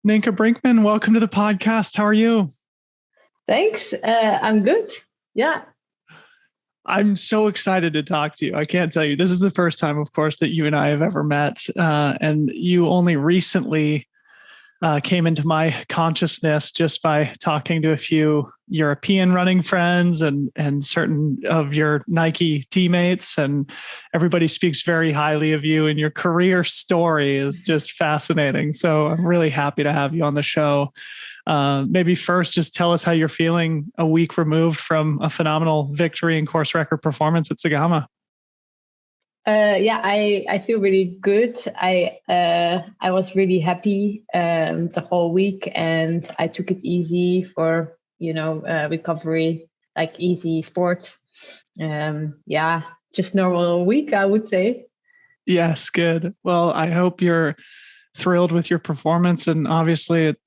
Nienke Brinkman, welcome to the podcast. How are you? Thanks. I'm good. Yeah. I'm so excited to talk to you. I can't tell you. This is the first time, of course, that you and I have ever met. And you only recently came into my consciousness just by talking to a few European running friends and certain of your Nike teammates. And everybody speaks very highly of you, and your career story is just fascinating. So I'm really happy to have you on the show. Maybe first, just tell us how you're feeling a week removed from a phenomenal victory and course record performance at Zegama. I feel really good. I was really happy the whole week, and I took it easy for recovery, like easy sports. Just normal week, I would say. Yes, good. Well, I hope you're thrilled with your performance, and obviously it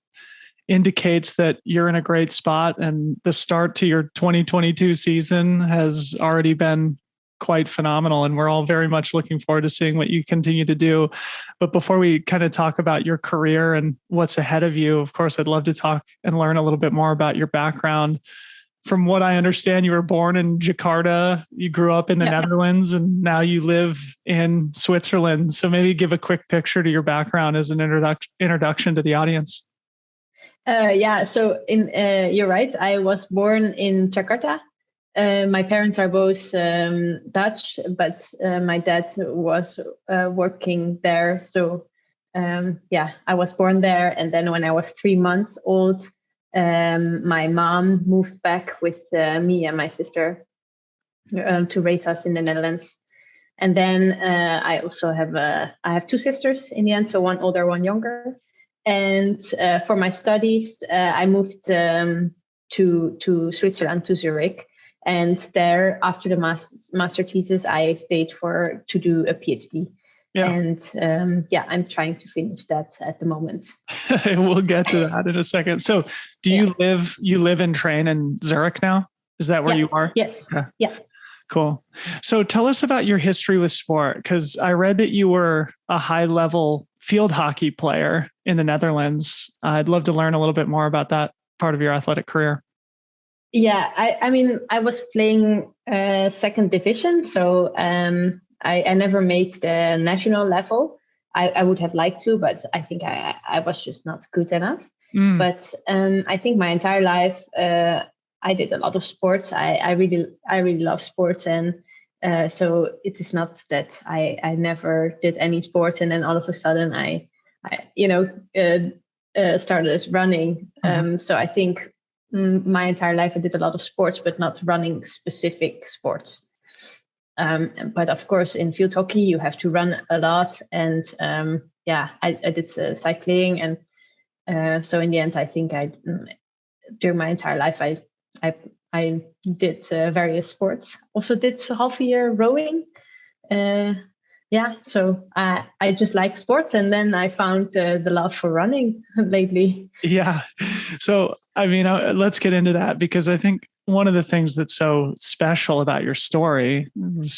indicates that you're in a great spot, and the start to your 2022 season has already been quite phenomenal, and we're all very much looking forward to seeing what you continue to do. But before we kind of talk about your career and what's ahead of you, of course, I'd love to talk and learn a little bit more about your background. From what I understand, you were born in Jakarta, you grew up in the Netherlands, and now you live in Switzerland. So maybe give a quick picture to your background as an introduction to the audience. You're right. I was born in Jakarta. My parents are both Dutch, but my dad was working there. So I was born there. And then when I was 3 months old, my mom moved back with me and my sister to raise us in the Netherlands. And then I also have two sisters in the end, so one older, one younger. And for my studies, I moved to Switzerland, to Zurich. And there, after the master thesis, I stayed to do a PhD. Yeah. And I'm trying to finish that at the moment. We'll get to that in a second. So do you live and train in Zurich now? Is that where you are? Yes. Okay. Yeah. Cool. So tell us about your history with sport, because I read that you were a high-level field hockey player in the Netherlands. I'd love to learn a little bit more about that part of your athletic career. Yeah, I was playing second division, so I never made the national level. I would have liked to, but I think I was just not good enough. But I think my entire life, I did a lot of sports. I really love sports, and so it is not that I never did any sports, and then all of a sudden I started running. So I think my entire life I did a lot of sports, but not running specific sports. But of course, in field hockey you have to run a lot, and I did cycling, and so in the end I think during my entire life I did various sports. Also did half a year rowing. So I just like sports, and then I found the love for running lately. Yeah. So, I mean, let's get into that, because I think one of the things that's so special about your story,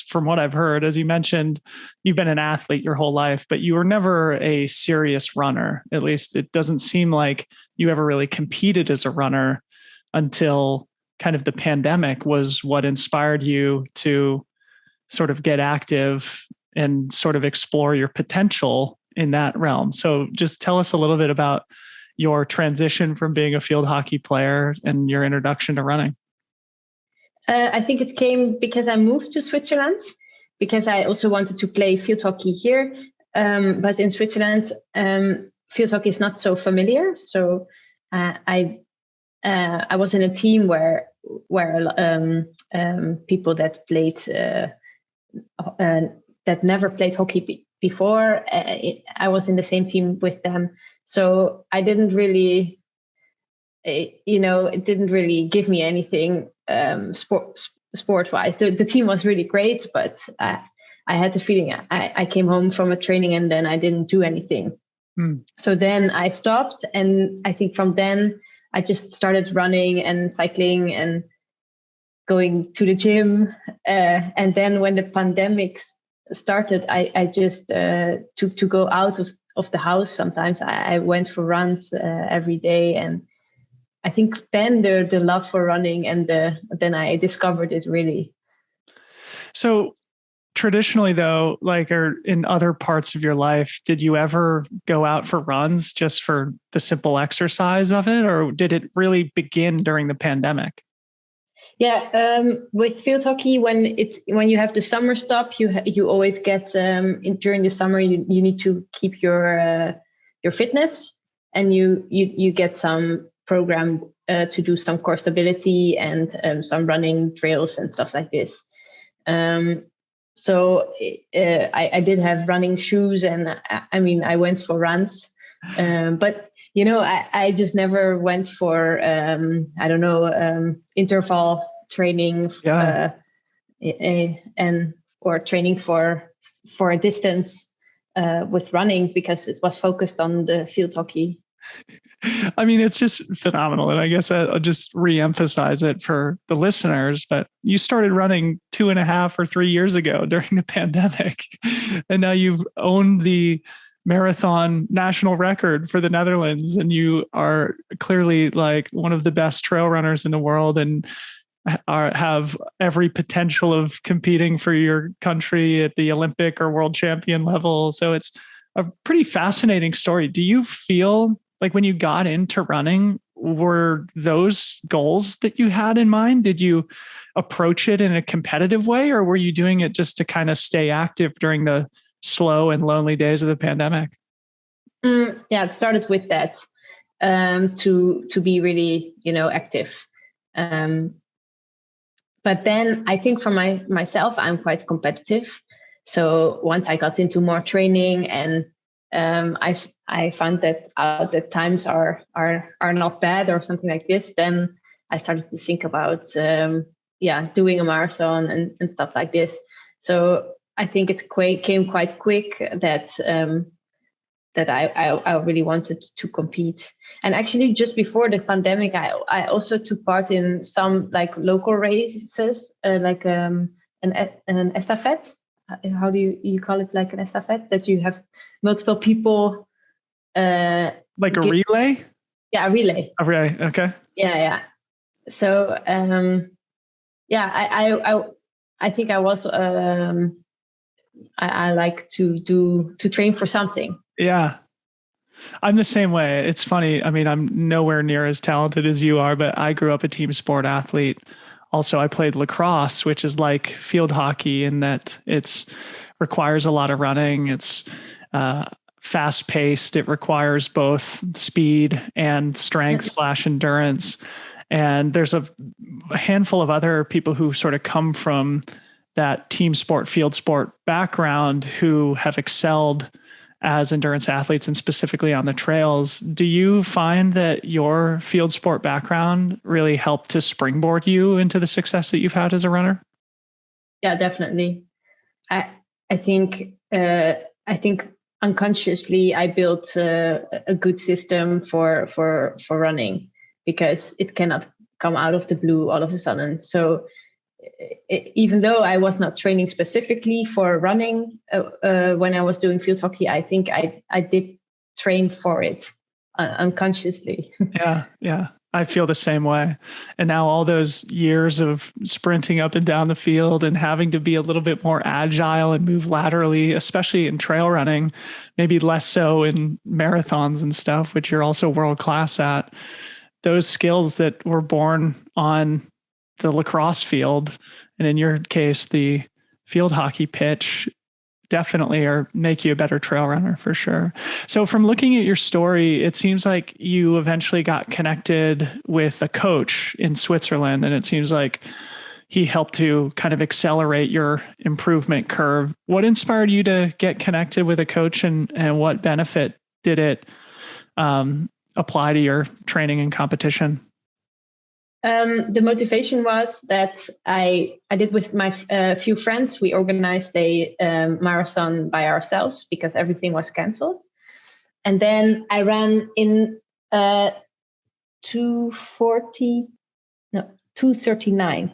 from what I've heard, as you mentioned, you've been an athlete your whole life, but you were never a serious runner. At least it doesn't seem like you ever really competed as a runner until kind of the pandemic was what inspired you to sort of get active and sort of explore your potential in that realm. So just tell us a little bit about your transition from being a field hockey player and your introduction to running. I think it came because I moved to Switzerland, because I also wanted to play field hockey here. But in Switzerland, field hockey is not so familiar. So I was in a team where people that played that never played hockey before. I was in the same team with them, so I didn't really, it didn't really give me anything sport wise. The team was really great, but I had the feeling I came home from a training and then I didn't do anything. So then I stopped, and I think from then I just started running and cycling and going to the gym. And then when the pandemic started, I just to go out of the house. Sometimes I went for runs every day, and I think then the love for running and then I discovered it really. So traditionally though, like, or in other parts of your life, did you ever go out for runs just for the simple exercise of it, or did it really begin during the pandemic? Yeah, with field hockey, when you have the summer stop, you always get during the summer you need to keep your fitness, and you get some program to do some core stability and some running trails and stuff like this. So I did have running shoes, and I mean I went for runs, but I just never went for I don't know interval training and or training for a distance with running, because it was focused on the field hockey. I mean, it's just phenomenal. And I guess I'll just reemphasize it for the listeners, but you started running 2.5 or 3 years ago during the pandemic. And now you've owned the marathon national record for the Netherlands. And you are clearly like one of the best trail runners in the world, and have every potential of competing for your country at the Olympic or world champion level. So it's a pretty fascinating story. Do you feel like when you got into running, were those goals that you had in mind? Did you approach it in a competitive way, or were you doing it just to kind of stay active during the slow and lonely days of the pandemic? Yeah, it started with that, to be really, active. But then I think for myself, I'm quite competitive. So once I got into more training, and I found that out that times are not bad or something like this, then I started to think about doing a marathon and stuff like this. So I think it came quite quick that that I really wanted to compete. And actually, just before the pandemic, I also took part in some like local races, like an estafette. How do you call it? Like an estafette, that you have multiple people. Like a relay? Yeah, a relay. A relay. Okay. Yeah. So I think I was I like to train for something. Yeah. I'm the same way. It's funny. I mean, I'm nowhere near as talented as you are, but I grew up a team sport athlete. Also, I played lacrosse, which is like field hockey in that it's requires a lot of running. It's fast paced. It requires both speed and strength / endurance. And there's a handful of other people who sort of come from that team sport, field sport background who have excelled as endurance athletes and specifically on the trails. Do you find that your field sport background really helped to springboard you into the success that you've had as a runner? Yeah, definitely. I think unconsciously I built a good system for running, because it cannot come out of the blue all of a sudden. So even though I was not training specifically for running when I was doing field hockey, I think I did train for it unconsciously. Yeah. I feel the same way. And now all those years of sprinting up and down the field and having to be a little bit more agile and move laterally, especially in trail running, maybe less so in marathons and stuff, which you're also world class at. Those skills that were born on the lacrosse field, and in your case, the field hockey pitch, definitely make you a better trail runner for sure. So from looking at your story, it seems like you eventually got connected with a coach in Switzerland, and it seems like he helped to kind of accelerate your improvement curve. What inspired you to get connected with a coach, and what benefit did it apply to your training and competition? The motivation was that I did with my few friends. We organized a marathon by ourselves because everything was canceled. And then I ran in 2:39.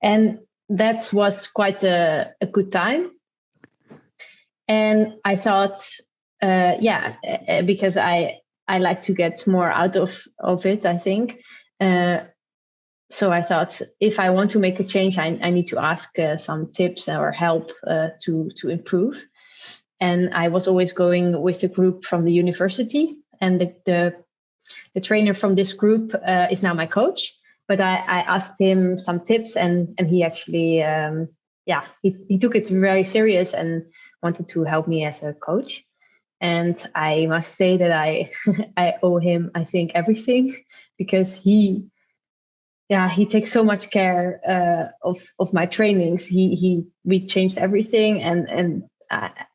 And that was quite a good time. And I thought, because I like to get more out of it, I think. So I thought, if I want to make a change, I need to ask some tips or help to improve. And I was always going with the group from the university, and the trainer from this group is now my coach. But I asked him some tips, and he actually he took it very serious and wanted to help me as a coach. And I must say that I I owe him, I think, everything, because he takes so much care of my trainings. We changed everything, and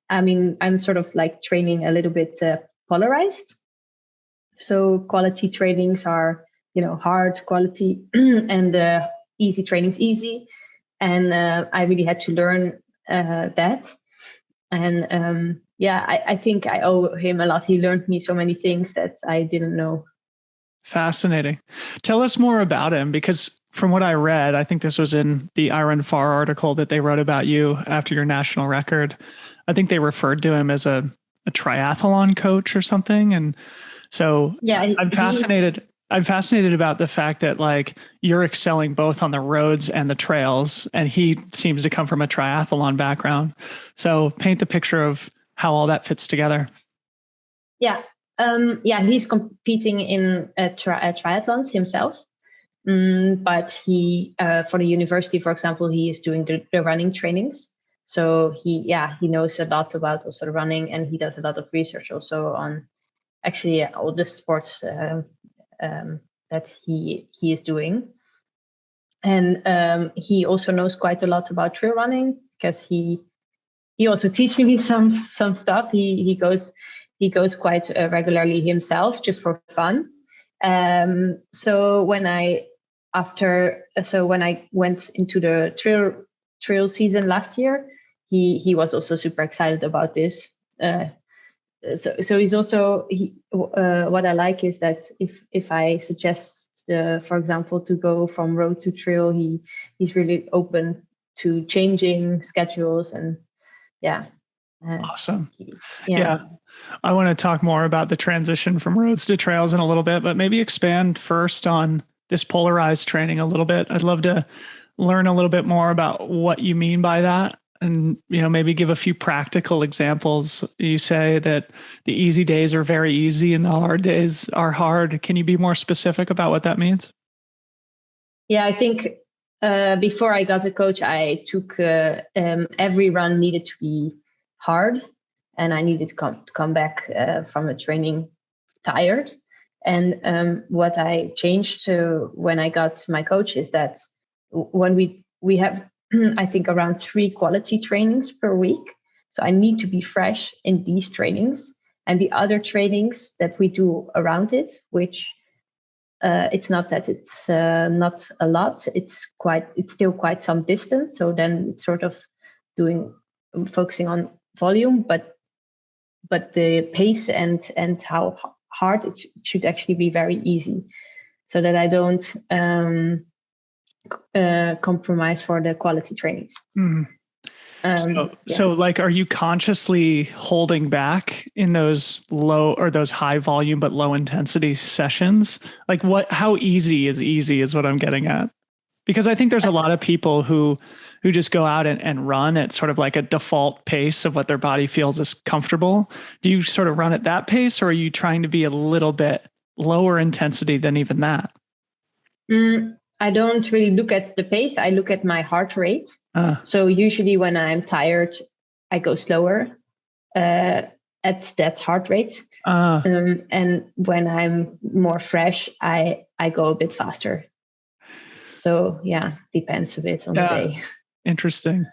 I mean, I'm sort of like training a little bit polarized. So quality trainings are, hard quality, and easy trainings easy. And I really had to learn that. And I think I owe him a lot. He learned me so many things that I didn't know. Fascinating. Tell us more about him, because from what I read, I think this was in the Iron Far article that they wrote about you after your national record. I think they referred to him as a triathlon coach or something. And so I'm fascinated. I'm fascinated about the fact that like you're excelling both on the roads and the trails, and he seems to come from a triathlon background. So paint the picture of how all that fits together. Yeah. He's competing in triathlons himself. But he, for the university, for example, he is doing the running trainings. So he knows a lot about also running, and he does a lot of research also on actually all the sports that he is doing. And he also knows quite a lot about trail running, because he also teaches me some stuff. He goes quite regularly himself, just for fun. So when I went into the trail season last year, he was also super excited about this. So he's also what I like is that if I suggest, for example, to go from road to trail, he's really open to changing schedules. And awesome. Yeah. I want to talk more about the transition from roads to trails in a little bit, but maybe expand first on this polarized training a little bit. I'd love to learn a little bit more about what you mean by that, and maybe give a few practical examples. You say that the easy days are very easy and the hard days are hard. Can you be more specific about what that means? Yeah, I think before I got a coach, I took every run needed to be hard, and I needed to come back from a training tired. And what I changed to when I got my coach is that when we have I think around 3 quality trainings per week. So I need to be fresh in these trainings, and the other trainings that we do around it, which it's not that it's not a lot. It's still quite some distance. So then it's sort of focusing on volume, but the pace and how hard it should actually be very easy, so that I don't compromise for the quality trainings. So like, are you consciously holding back in those low or those high volume but low intensity sessions? Like how easy is what I'm getting at. Because I think there's a lot of people who just go out and run at sort of like a default pace of what their body feels is comfortable. Do you sort of run at that pace, or are you trying to be a little bit lower intensity than even that? I don't really look at the pace. I look at my heart rate. So usually when I'm tired, I go slower at that heart rate. And when I'm more fresh, I go a bit faster. So yeah, depends a bit on the day. Interesting.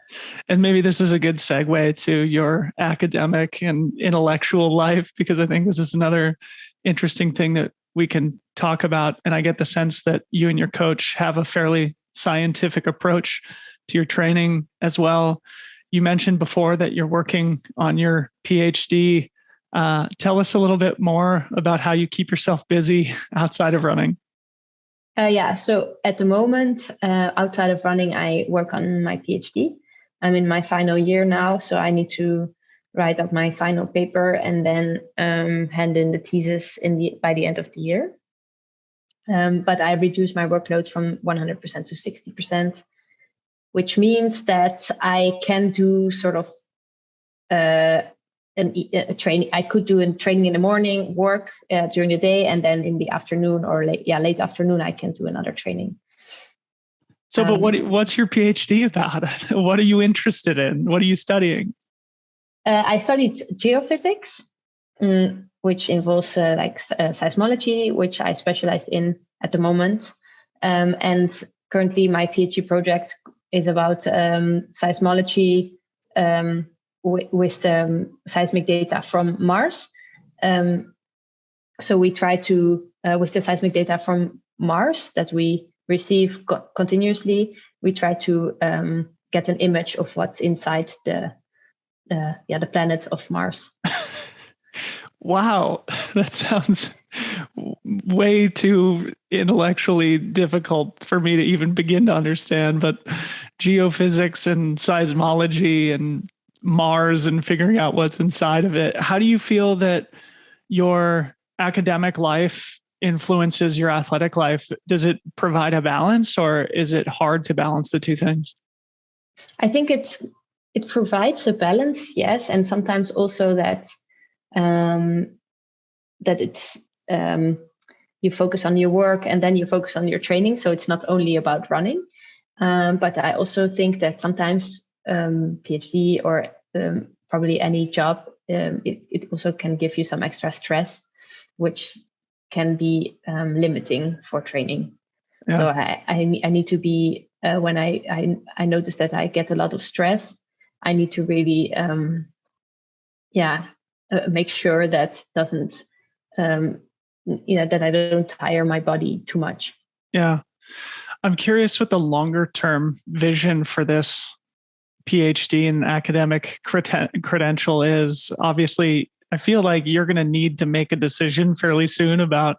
And maybe this is a good segue to your academic and intellectual life, because I think this is another interesting thing that we can talk about. And I get the sense that you and your coach have a fairly scientific approach to your training as well. You mentioned before that you're working on your PhD. Tell us a little bit more about how you keep yourself busy outside of running. So at the moment, outside of running, I work on my PhD. I'm in my final year now, so I need to write up my final paper, and then hand in the thesis by the end of the year. But I reduced my workload from 100% to 60%, which means that I can do sort of a training. I could do a training in the morning, work during the day, and then in the afternoon or late afternoon, I can do another training. So, but what's your PhD about? What are you interested in? What are you studying? I studied geophysics, which involves seismology, which I specialized in at the moment. And currently my PhD project is about seismology with seismic data from Mars. So we try to, with the seismic data from Mars that we receive continuously, we try to get an image of what's inside the planet of Mars. Wow, that sounds way too intellectually difficult for me to even begin to understand. But geophysics and seismology and Mars and figuring out what's inside of it. How do you feel that your academic life influences your athletic life? Does it provide a balance, or is it hard to balance the two things? I think it provides a balance, yes, and sometimes also that it's you focus on your work and then you focus on your training. So it's not only about running, but I also think that sometimes PhD or probably any job, it also can give you some extra stress, which can be limiting for training. Yeah. So I need to be when I notice that I get a lot of stress, I need to really make sure that doesn't that I don't tire my body too much. Yeah. I'm curious what the longer term vision for this PhD and academic credential is. Obviously, I feel like you're going to need to make a decision fairly soon about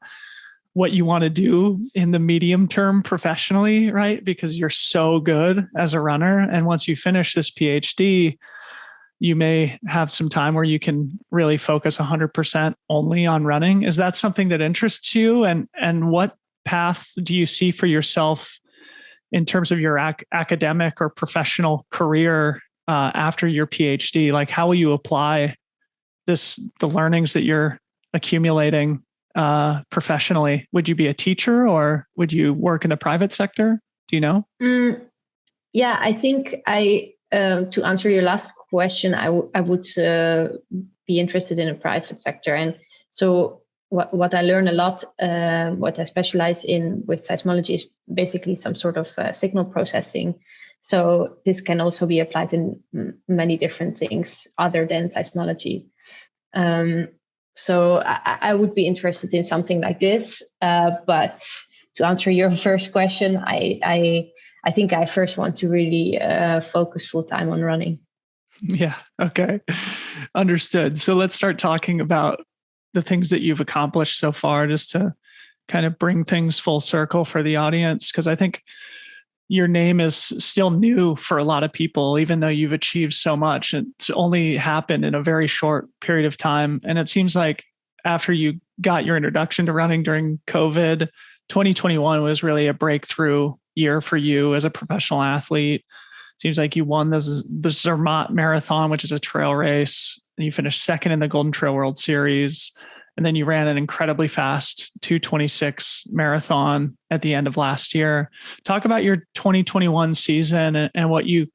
what you want to do in the medium term professionally, right? Because you're so good as a runner. And once you finish this PhD, you may have some time where you can really focus 100% only on running. Is that something that interests you? And what path do you see for yourself in terms of your academic or professional career after your PhD? Like, how will you apply the learnings that you're accumulating professionally? Would you be a teacher, or would you work in the private sector? Do you know? Yeah, I think to answer your last question, I would be interested in a private sector. And so what I learn a lot, what I specialize in with seismology is basically some sort of signal processing. So this can also be applied in many different things other than seismology. So I would be interested in something like this. But to answer your first question, I think I first want to really focus full time on running. Yeah. Okay. Understood. So let's start talking about the things that you've accomplished so far, just to kind of bring things full circle for the audience. Because I think your name is still new for a lot of people, even though you've achieved so much. It's only happened in a very short period of time. And it seems like after you got your introduction to running during COVID, 2021 was really a breakthrough year for you as a professional athlete. Seems like you won the Zermatt Marathon, which is a trail race, and you finished second in the Golden Trail World Series. And then you ran an incredibly fast 2:26 marathon at the end of last year. Talk about your 2021 season and what you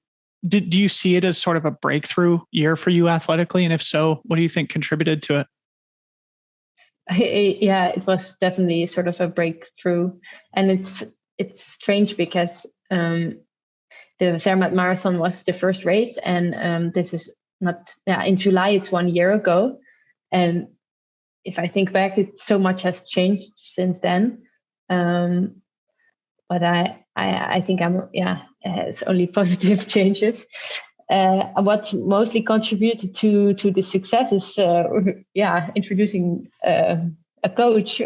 did. Do you see it as sort of a breakthrough year for you athletically? And if so, what do you think contributed to it? Yeah, it was definitely sort of a breakthrough. And it's strange because the Zermatt Marathon was the first race, and this is not. Yeah, in July, it's 1 year ago, and if I think back, so much has changed since then. But I think it's only positive changes. What mostly contributed to the success is introducing a coach.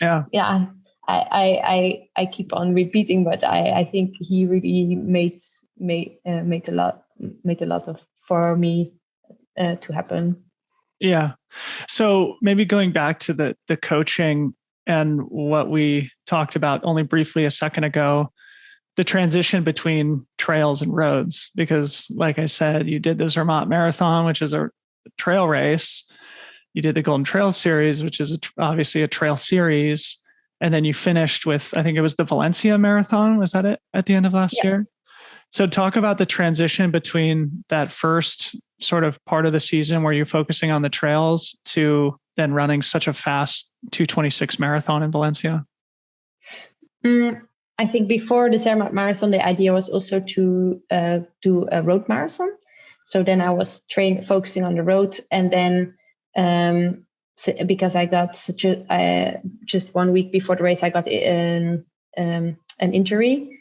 Yeah. Yeah. I keep on repeating, but I think he really made a lot of for me to happen. Yeah. So maybe going back to the coaching and what we talked about only briefly a second ago, the transition between trails and roads, because like I said, you did the Zermatt Marathon, which is a trail race. You did the Golden Trail Series, which is obviously a trail series. And then you finished with, I think it was the Valencia Marathon. Was that it at the end of last year? So talk about the transition between that first sort of part of the season where you're focusing on the trails to then running such a fast 2:26 marathon in Valencia. I think before the Zermatt Marathon, the idea was also to do a road marathon. So then I was focusing on the road, and then because I got just 1 week before the race, I got an injury,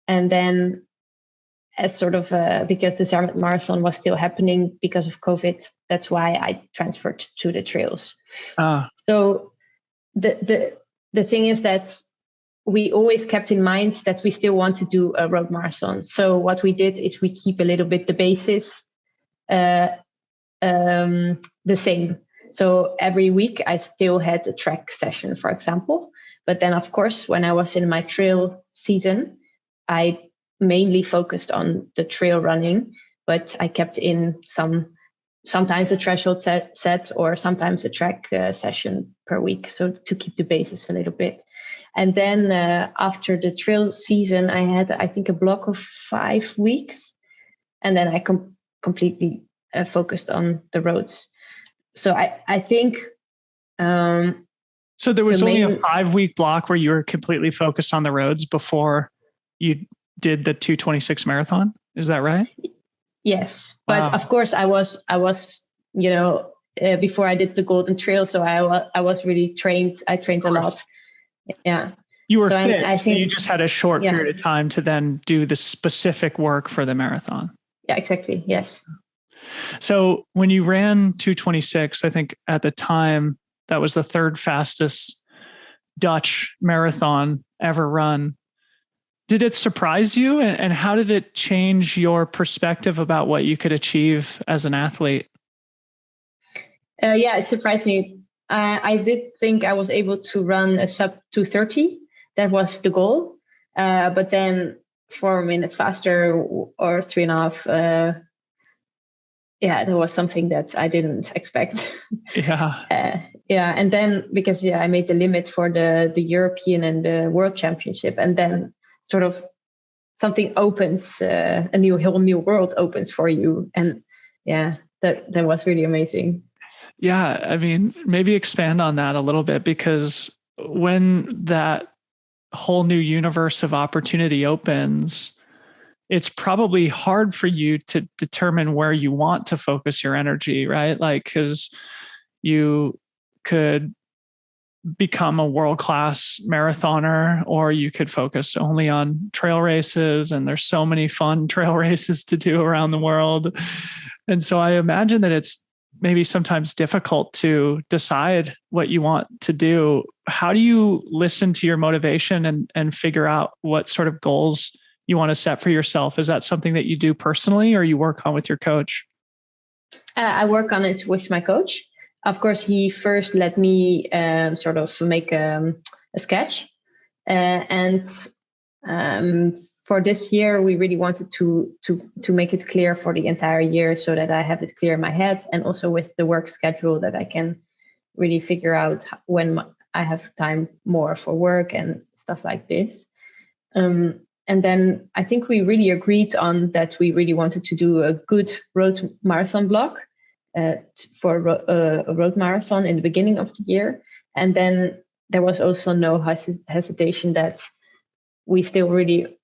and then as sort of because the Zermatt Marathon was still happening because of COVID, that's why I transferred to the trails. So the thing is that we always kept in mind that we still want to do a road marathon. So what we did is we keep a little bit the basis the same. So every week I still had a track session, for example. But then, of course, when I was in my trail season, I mainly focused on the trail running, but I kept in sometimes a threshold set or sometimes a track session per week. So to keep the basis a little bit. And then after the trail season, I had, I think, a block of 5 weeks. And then I completely focused on the roads. So I think... so there was only a 5-week block where you were completely focused on the roads before you did the 2:26 marathon. Is that right? Yes. But of course I was, before I did the Golden Trail. So I was really trained. I trained a lot. Yeah. You were fit. I think you just had a short period of time to then do the specific work for the marathon. Yeah, exactly. Yes. So when you ran 2:26, I think at the time that was the third fastest Dutch marathon ever run. Did it surprise you? And how did it change your perspective about what you could achieve as an athlete? Yeah, it surprised me. I did think I was able to run a sub 2:30. That was the goal. But then 4 minutes faster or 3.5. There was something that I didn't expect. Yeah. And then because I made the limit for the European and the World Championship, and then sort of something opens, a whole new world opens for you, and that was really amazing. Yeah, I mean, maybe expand on that a little bit, because when that whole new universe of opportunity opens, it's probably hard for you to determine where you want to focus your energy, right? Like, because you could become a world-class marathoner, or you could focus only on trail races. And there's so many fun trail races to do around the world. And so I imagine that it's maybe sometimes difficult to decide what you want to do. How do you listen to your motivation and figure out what sort of goals you want to set for yourself? Is that something that you do personally, or you work on with your coach? I work on it with my coach. Of course, he first let me sort of make a sketch. And for this year, we really wanted to make it clear for the entire year, so that I have it clear in my head, and also with the work schedule, that I can really figure out when I have time more for work and stuff like this. And then I think we really agreed on that we really wanted to do a good road marathon block for a road marathon in the beginning of the year. And then there was also no hesitation that we still really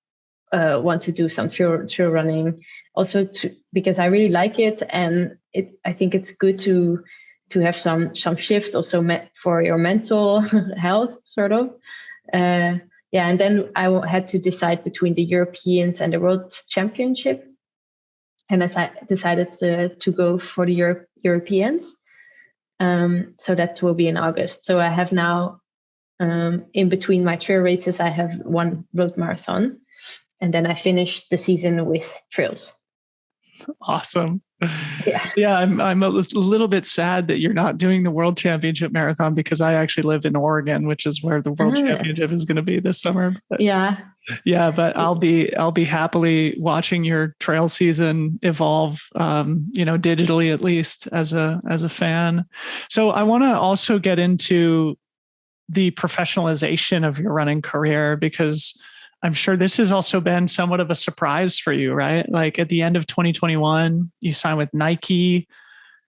want to do some trail running, also because I really like it, and I think it's good to have some shift also for your mental health, sort of. And then I had to decide between the Europeans and the World Championship, and I decided to go for the Europeans. So that will be in August. So I have now, in between my trail races, I have one road marathon, and then I finished the season with trails. Awesome. Yeah, I'm a little bit sad that you're not doing the World Championship Marathon because I actually live in Oregon, which is where the World Championship is going to be this summer. But yeah, but I'll be happily watching your trail season evolve, digitally at least as a fan. So I want to also get into the professionalization of your running career, because I'm sure this has also been somewhat of a surprise for you, right? Like at the end of 2021, you signed with Nike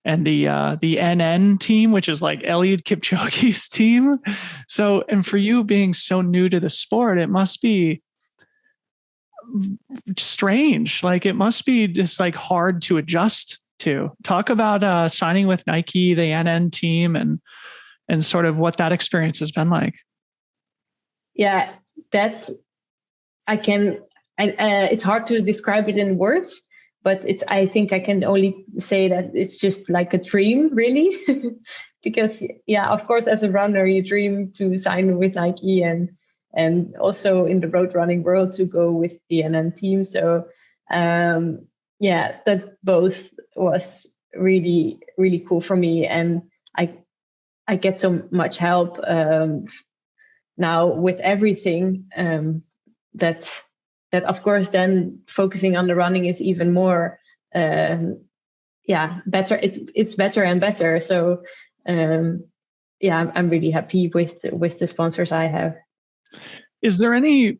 and the NN team, which is like Eliud Kipchoge's team. So, and for you being so new to the sport, it must be strange. Like it must be just like hard to adjust to. Talk about signing with Nike, the NN team, and sort of what that experience has been like. Yeah, that's it's hard to describe it in words, but I think I can only say that it's just like a dream, really. Because of course, as a runner, you dream to sign with Nike and also in the road running world to go with the NN team. So that both was really, really cool for me. And I get so much help now with everything, that of course then focusing on the running is even more better. It's better and better. So I'm really happy with the sponsors I have. Is there any,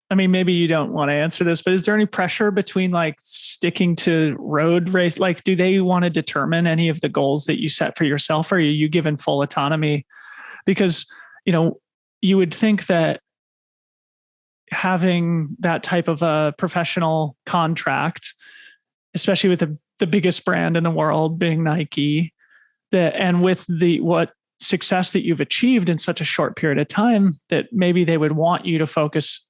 I mean, maybe you don't want to answer this, but is there any pressure between like sticking to road race? Like, do they want to determine any of the goals that you set for yourself, or are you given full autonomy? Because, you would think that having that type of a professional contract, especially with the biggest brand in the world being Nike, and with what success that you've achieved in such a short period of time, that maybe they would want you to focus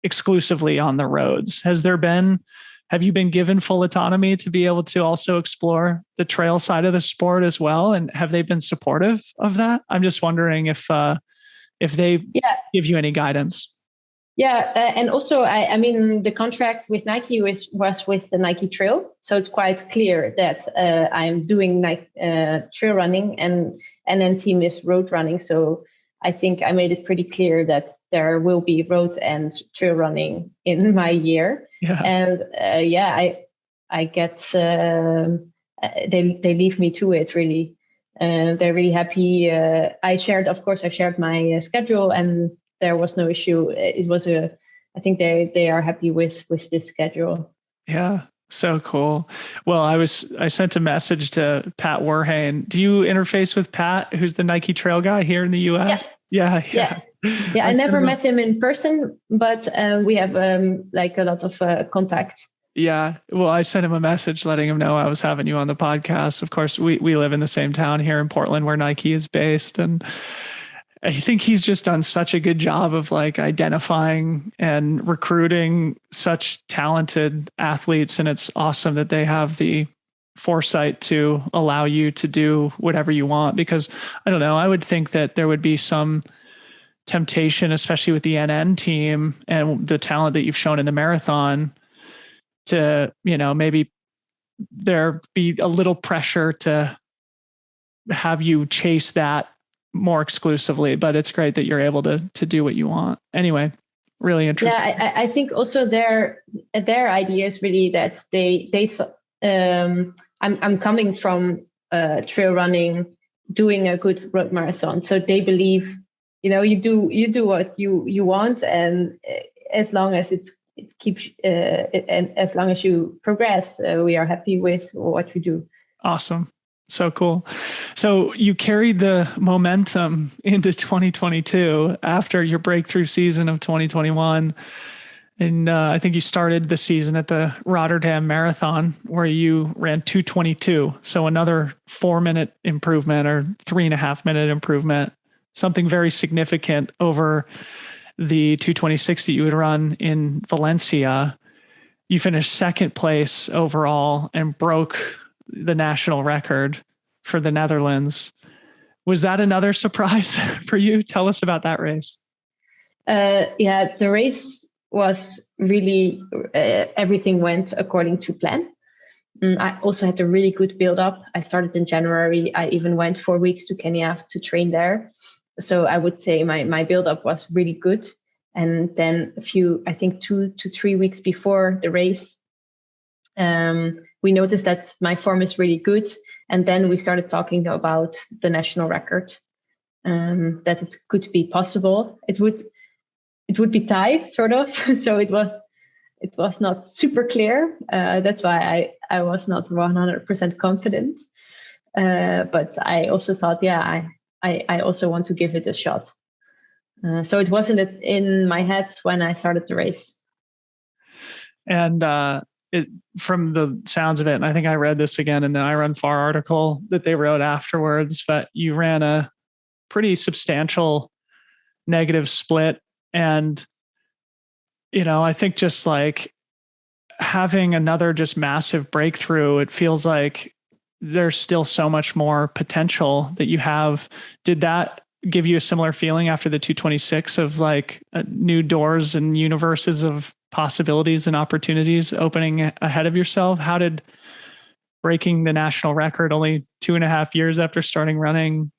exclusively on the roads. Have you been given full autonomy to be able to also explore the trail side of the sport as well? And have they been supportive of that? I'm just wondering if they give you any guidance. And also, I mean, the contract with Nike was with the Nike Trail, so it's quite clear that I'm doing trail running, and then team is road running. So I think I made it pretty clear that there will be road and trail running in my year. And I get they leave me to it, really. They're really happy. I shared my schedule, and there was no issue. It was I think they are happy with this schedule. Yeah. So cool. Well, I sent a message to Pat Werhane. Do you interface with Pat, who's the Nike Trail guy here in the US? Yeah. I never met him in person, but we have like a lot of contact. Yeah. Well, I sent him a message letting him know I was having you on the podcast. Of course, we live in the same town here in Portland where Nike is based. And I think he's just done such a good job of like identifying and recruiting such talented athletes. And it's awesome that they have the foresight to allow you to do whatever you want, because I don't know, I would think that there would be some temptation, especially with the NN team and the talent that you've shown in the marathon, to, maybe there be a little pressure to have you chase that more exclusively, but it's great that you're able to do what you want. Anyway, really interesting. Yeah, I think also their idea is really that I'm coming from trail running, doing a good road marathon, so they believe, you do what you want, and as long as it keeps and as long as you progress, we are happy with what you do. Awesome. So cool. So you carried the momentum into 2022 after your breakthrough season of 2021. And I think you started the season at the Rotterdam Marathon, where you ran 2:22. So another 4-minute improvement, or 3.5-minute improvement, something very significant over the 2:26 that you would run in Valencia. You finished second place overall and broke the national record for the Netherlands. Was that another surprise for you? Tell us about that race. The race was really, everything went according to plan. I also had a really good build up. I started in January. I even went 4 weeks to Kenya to train there. So I would say my build up was really good. And then I think 2 to 3 weeks before the race, we noticed that my form is really good. And then we started talking about the national record, that it could be possible. It would be tight, sort of. So it was not super clear. That's why I was not 100% confident. But I also thought, I also want to give it a shot. So it wasn't in my head when I started the race. And from the sounds of it, and I think I read this again in the I Run Far article that they wrote afterwards, but you ran a pretty substantial negative split. And, I think just like having another just massive breakthrough, it feels like there's still so much more potential that you have. Did that give you a similar feeling after the 226 of like new doors and universes of possibilities and opportunities opening ahead of yourself? How did breaking the national record only 2.5 years after starting running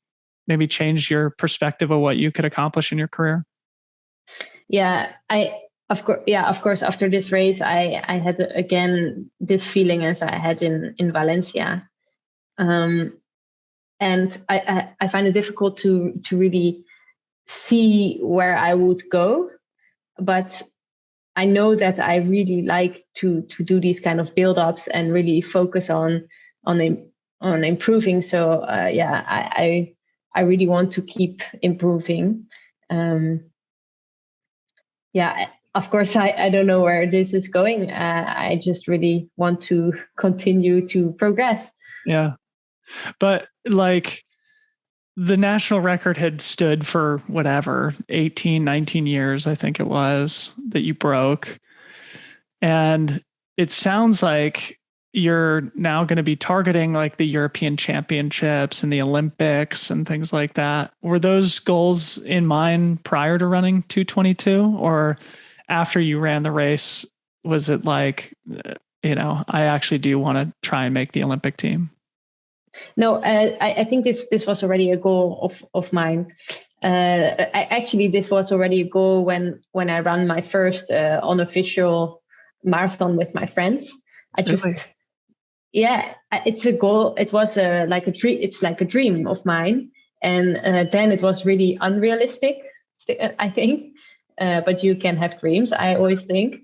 maybe change your perspective of what you could accomplish in your career? Yeah, of course, after this race, I had again this feeling as I had in Valencia. And I find it difficult to really see where I would go, but I know that I really like to do these kind of build-ups and really focus on improving. So I really want to keep improving. Of course, I don't know where this is going. I just really want to continue to progress. Yeah. But like the national record had stood for whatever, 18, 19 years, I think it was, that you broke. And it sounds like you're now going to be targeting like the European Championships and the Olympics and things like that. Were those goals in mind prior to running 222, or after you ran the race, was it like, I actually do want to try and make the Olympic team? No, I think this was already a goal of mine. This was already a goal when I ran my first unofficial marathon with my friends. Really? It's a goal. It was like a dream. It's like a dream of mine, and then it was really unrealistic, I think. But you can have dreams, I always think.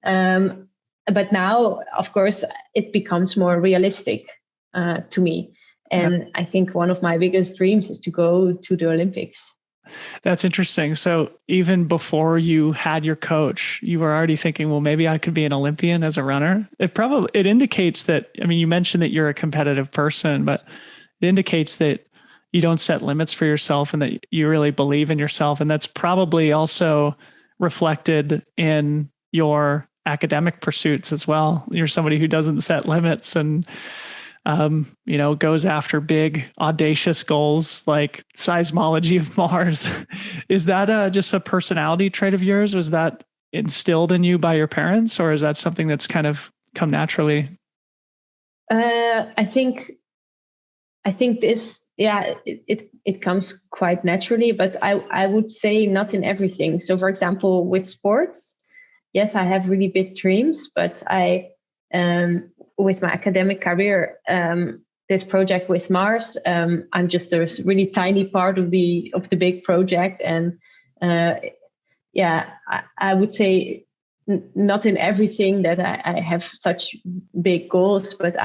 But now, of course, it becomes more realistic to me. And I think one of my biggest dreams is to go to the Olympics. That's interesting. So even before you had your coach, you were already thinking, well, maybe I could be an Olympian as a runner. It indicates that, I mean, you mentioned that you're a competitive person, but it indicates that you don't set limits for yourself and that you really believe in yourself. And that's probably also reflected in your academic pursuits as well. You're somebody who doesn't set limits and goes after big, audacious goals like seismology of Mars. Is that just a personality trait of yours? Was that instilled in you by your parents, or is that something that's kind of come naturally? I think this, it comes quite naturally, but I would say not in everything. So, for example, with sports, yes, I have really big dreams, but with my academic career, this project with Mars, I'm just a really tiny part of the big project, and I would say not in everything that I have such big goals, but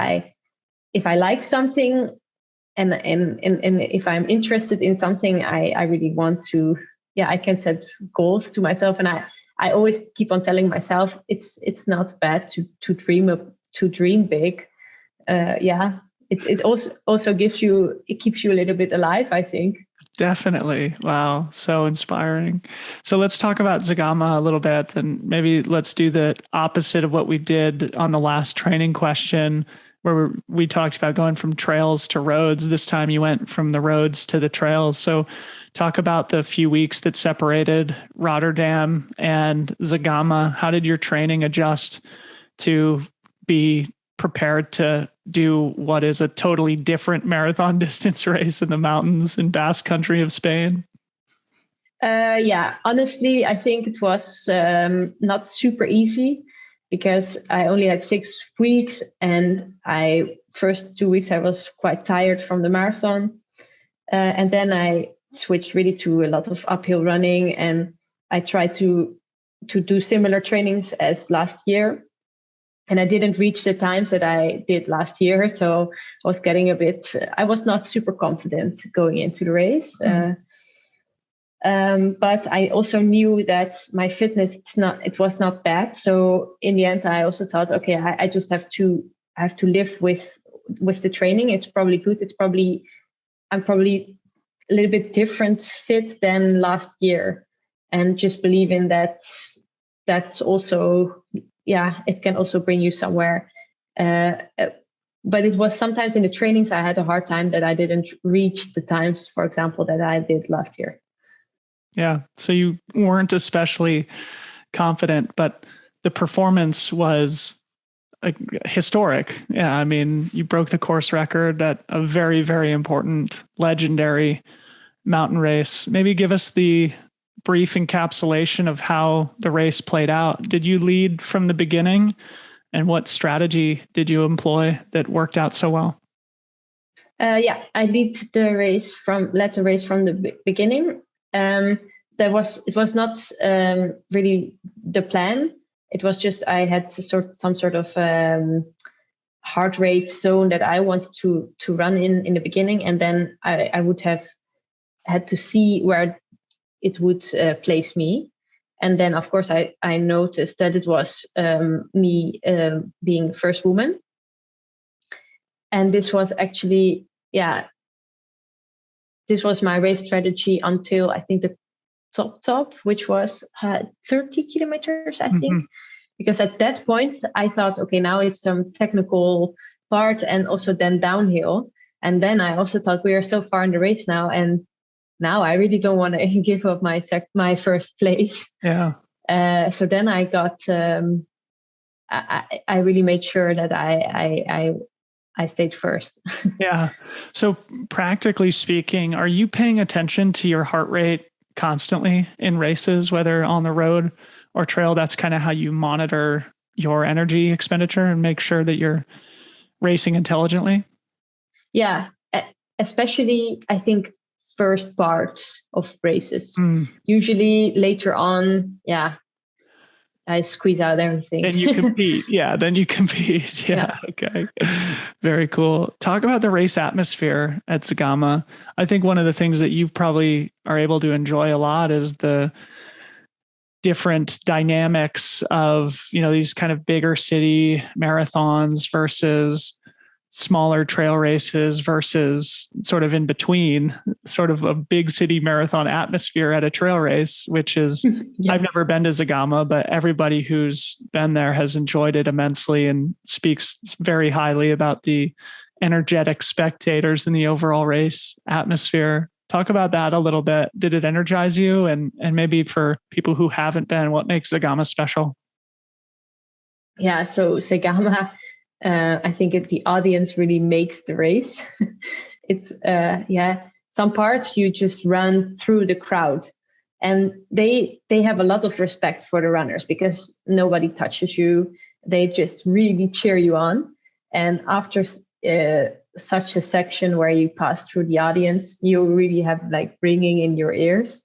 if I like something and if I'm interested in something, I really want to. I can set goals to myself, and I always keep on telling myself it's not bad to dream big. It also keeps you a little bit alive, I think. Definitely. Wow. So inspiring. So let's talk about Zegama a little bit, and maybe let's do the opposite of what we did on the last training question, where we talked about going from trails to roads. This time you went from the roads to the trails. So talk about the few weeks that separated Rotterdam and Zegama. How did your training adjust to be prepared to do what is a totally different marathon distance race in the mountains in Basque Country of Spain? Yeah, honestly, I think it was not super easy because I only had 6 weeks, and first 2 weeks I was quite tired from the marathon, and then I switched really to a lot of uphill running, and I tried to do similar trainings as last year. And I didn't reach the times that I did last year, so I was getting I was not super confident going into the race. But I also knew that my fitness it was not bad. So in the end, I also thought, okay, I just have to live with the training. It's probably good. I'm probably a little bit different fit than last year, and just believe in that. That's also, yeah, it can also bring you somewhere. But it was sometimes in the trainings I had a hard time that I didn't reach the times, for example, that I did last year. Yeah. So you weren't especially confident, but the performance was historic. Yeah. I mean, you broke the course record at a very, very important, legendary mountain race. Maybe give us the brief encapsulation of how the race played out. Did you lead from the beginning, and what strategy did you employ that worked out so well? Yeah, I led the race from the beginning. It was not really the plan. It was just I had some sort of heart rate zone that I wanted to run in the beginning, and then I would have had to see where it would place me. And then, of course, I noticed that it was me being the first woman. And this was actually, this was my race strategy until I think the top, which was 30 kilometers, I think. Because at that point, I thought, okay, now it's some technical part and also then downhill. And then I also thought, we are so far in the race now, and now I really don't want to give up my first place. Yeah. So then I got, I really made sure that I stayed first. Yeah. So practically speaking, are you paying attention to your heart rate constantly in races, whether on the road or trail? That's kind of how you monitor your energy expenditure and make sure that you're racing intelligently. Yeah. Especially, I think, first parts of races. Usually later on, I squeeze out everything. Then you compete. Then you compete. Yeah. Okay. Very cool. Talk about the race atmosphere at Zegama. I think one of the things that you probably are able to enjoy a lot is the different dynamics of, these kind of bigger city marathons versus smaller trail races versus sort of in between, sort of a big city marathon atmosphere at a trail race, which is, I've never been to Zegama, but everybody who's been there has enjoyed it immensely and speaks very highly about the energetic spectators and the overall race atmosphere. Talk about that a little bit. Did it energize you? And maybe for people who haven't been, what makes Zegama special? Yeah, so Zegama, I think the audience really makes the race. It's some parts you just run through the crowd, and they have a lot of respect for the runners because nobody touches you. They just really cheer you on. And after such a section where you pass through the audience, you really have like ringing in your ears.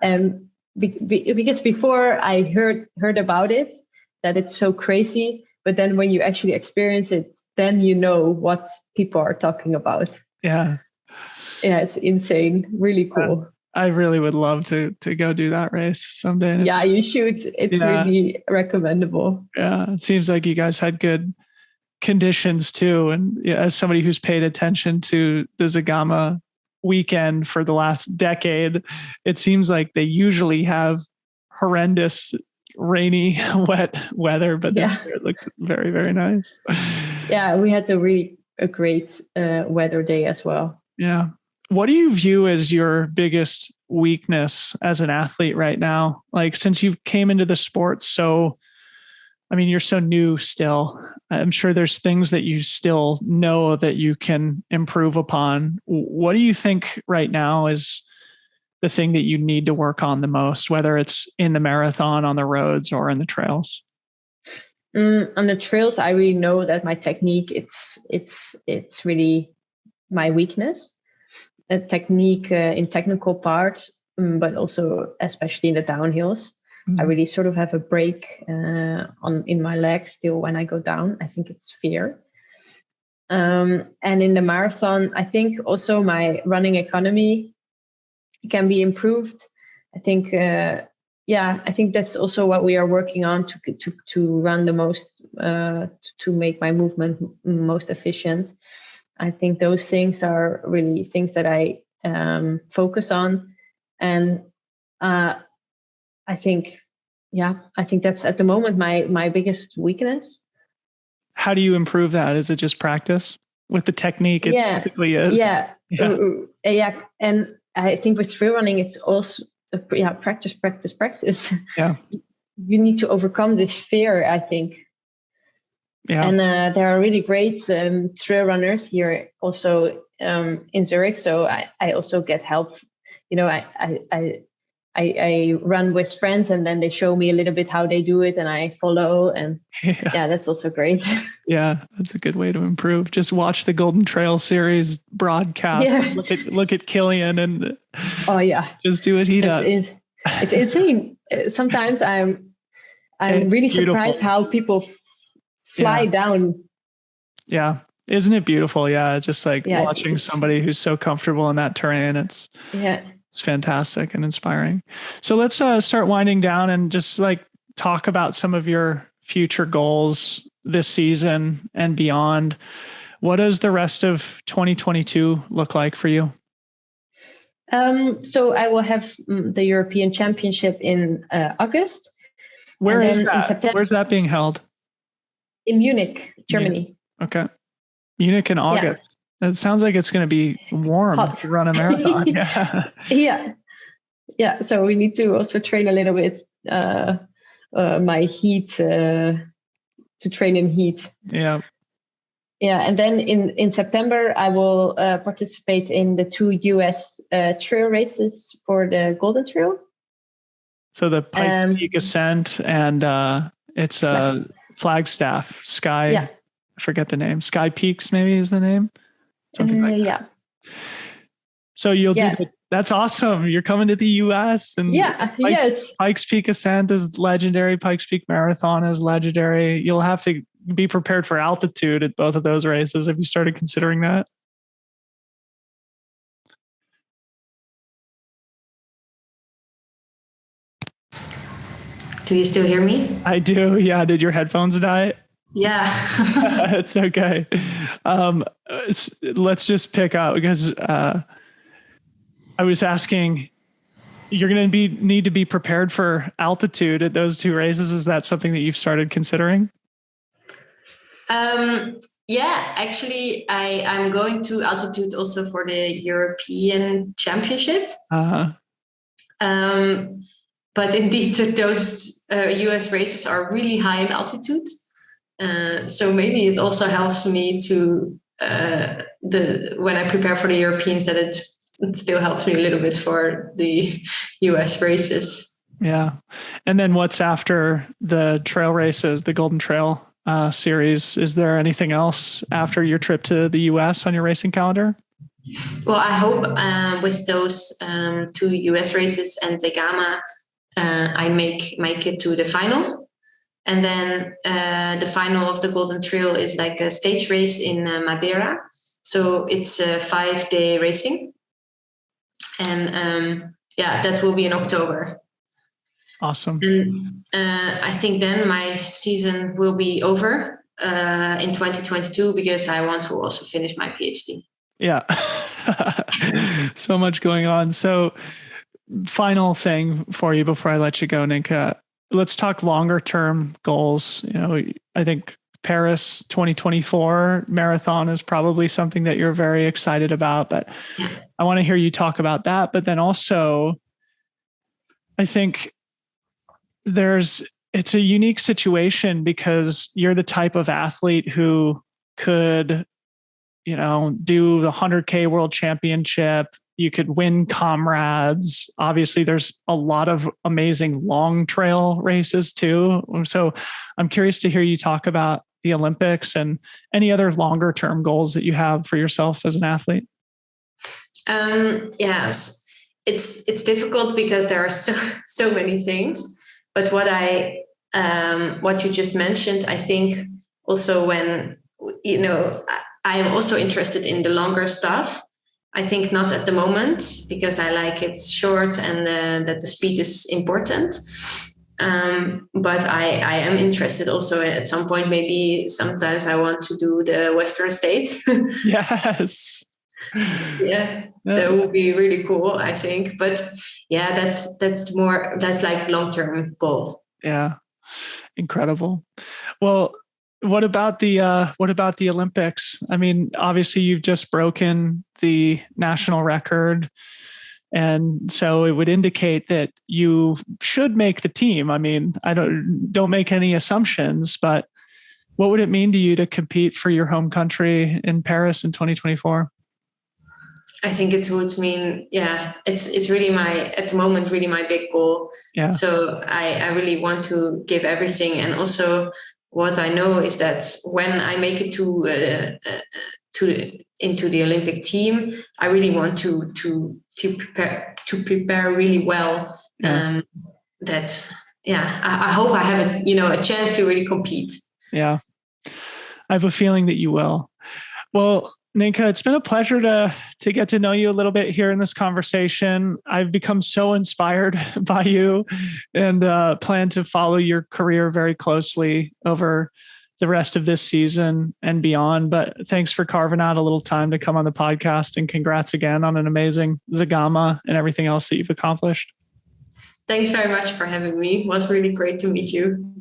And because before I heard about it, that it's so crazy, but then when you actually experience it, then you know what people are talking about. Yeah, it's insane. Really cool. I really would love to go do that race someday. Yeah, you should. It's really recommendable. Yeah, it seems like you guys had good conditions too. And as somebody who's paid attention to the Zegama weekend for the last decade, it seems like they usually have horrendous rainy, wet weather, but this year it looked very, very nice. Yeah, we had a great weather day as well. Yeah. What do you view as your biggest weakness as an athlete right now? Like, since you came into the sport so I mean, you're so new still. I'm sure there's things that you still know that you can improve upon. What do you think right now is the thing that you need to work on the most, whether it's in the marathon, on the roads, or in the trails? On the trails, I really know that my technique, it's really my weakness. A technique in technical parts, but also especially in the downhills. I really sort of have a break in my legs still when I go down. I think it's fear. And in the marathon, I think also my running economy can be improved. I think, I think that's also what we are working on to run the most, to make my movement most efficient. I think those things are really things that I focus on, and I think that's at the moment my biggest weakness. How do you improve that? Is it just practice with the technique? It typically is. Yeah. And I think with trail running, it's also practice. Yeah. You need to overcome this fear, I think. Yeah. And there are really great trail runners here also in Zurich. So I also get help. I run with friends, and then they show me a little bit how they do it, and I follow. And that's also great. Yeah, that's a good way to improve. Just watch the Golden Trail series broadcast. Yeah. Look at Killian and just do what he does. It's insane. Sometimes I'm really surprised how people fly down. Yeah. Isn't it beautiful? Yeah. It's just like watching somebody who's so comfortable in that terrain. It's fantastic and inspiring. So let's start winding down and just like talk about some of your future goals this season and beyond. What does the rest of 2022 look like for you? So I will have the European Championship in August. Where is that? Where's that being held? In Munich, Germany. Okay. Munich in August. That sounds like it's going to be warm to run a marathon. Yeah. So we need to also train a little bit my heat to train in heat. Yeah. Yeah, and then in September I will participate in the 2 US trail races for the Golden Trail. So the Pike Peak Ascent and it's Flagstaff Sky. Yeah. I forget the name. Sky Peaks maybe is the name. Something like that. Yeah. So you'll do that. That's awesome. You're coming to the US and Pikes Peak Ascent is legendary. Pikes Peak Marathon is legendary. You'll have to be prepared for altitude at both of those races. Have you started considering that? Do you still hear me? I do. Yeah. Did your headphones die? Yeah. It's okay. Let's just pick up because I was asking, you're going to need to be prepared for altitude at those 2 races. Is that something that you've started considering? Yeah, actually, I'm going to altitude also for the European Championship. But indeed, those US races are really high in altitude. So maybe it also helps me to when I prepare for the Europeans, that it still helps me a little bit for the US races. Yeah. And then what's after the trail races, the Golden Trail series? Is there anything else after your trip to the US on your racing calendar? Well, I hope with those 2 US races and Zegama, I make it to the final. And then the final of the Golden Trail is like a stage race in Madeira. So it's a 5-day racing. And that will be in October. Awesome. And I think then my season will be over in 2022 because I want to also finish my PhD. Yeah. So much going on. So final thing for you before I let you go, Ninka, let's talk longer term goals. I think Paris 2024 marathon is probably something that you're very excited about, but I want to hear you talk about that. But then also, I think there's it's a unique situation because you're the type of athlete who could, do the 100K World Championship. You could win comrades. Obviously, there's a lot of amazing long trail races too. So I'm curious to hear you talk about the Olympics and any other longer term goals that you have for yourself as an athlete. Yes, it's difficult because there are so many things. But what you just mentioned, I think also when I am also interested in the longer stuff. I think not at the moment because I like it's short and that the speed is important. But I am interested also at some point. Maybe sometimes I want to do the Western State. Yes. Yeah, that would be really cool, I think. But yeah, that's like long-term goal. Yeah. Incredible. Well, what about the Olympics? I mean, obviously you've just broken the national record. And so it would indicate that you should make the team. I mean, I don't make any assumptions, but what would it mean to you to compete for your home country in Paris in 2024? I think it would mean, it's really at the moment, really my big goal. Yeah. So I really want to give everything. And also what I know is that when I make it into the Olympic team, I really want to prepare really well. Yeah. I hope I have a chance to really compete. Yeah. I have a feeling that you will. Well, Ninka, it's been a pleasure to get to know you a little bit here in this conversation. I've become so inspired by you and plan to follow your career very closely over the rest of this season and beyond. But thanks for carving out a little time to come on the podcast, and congrats again on an amazing Zegama and everything else that you've accomplished. Thanks very much for having me. It was really great to meet you.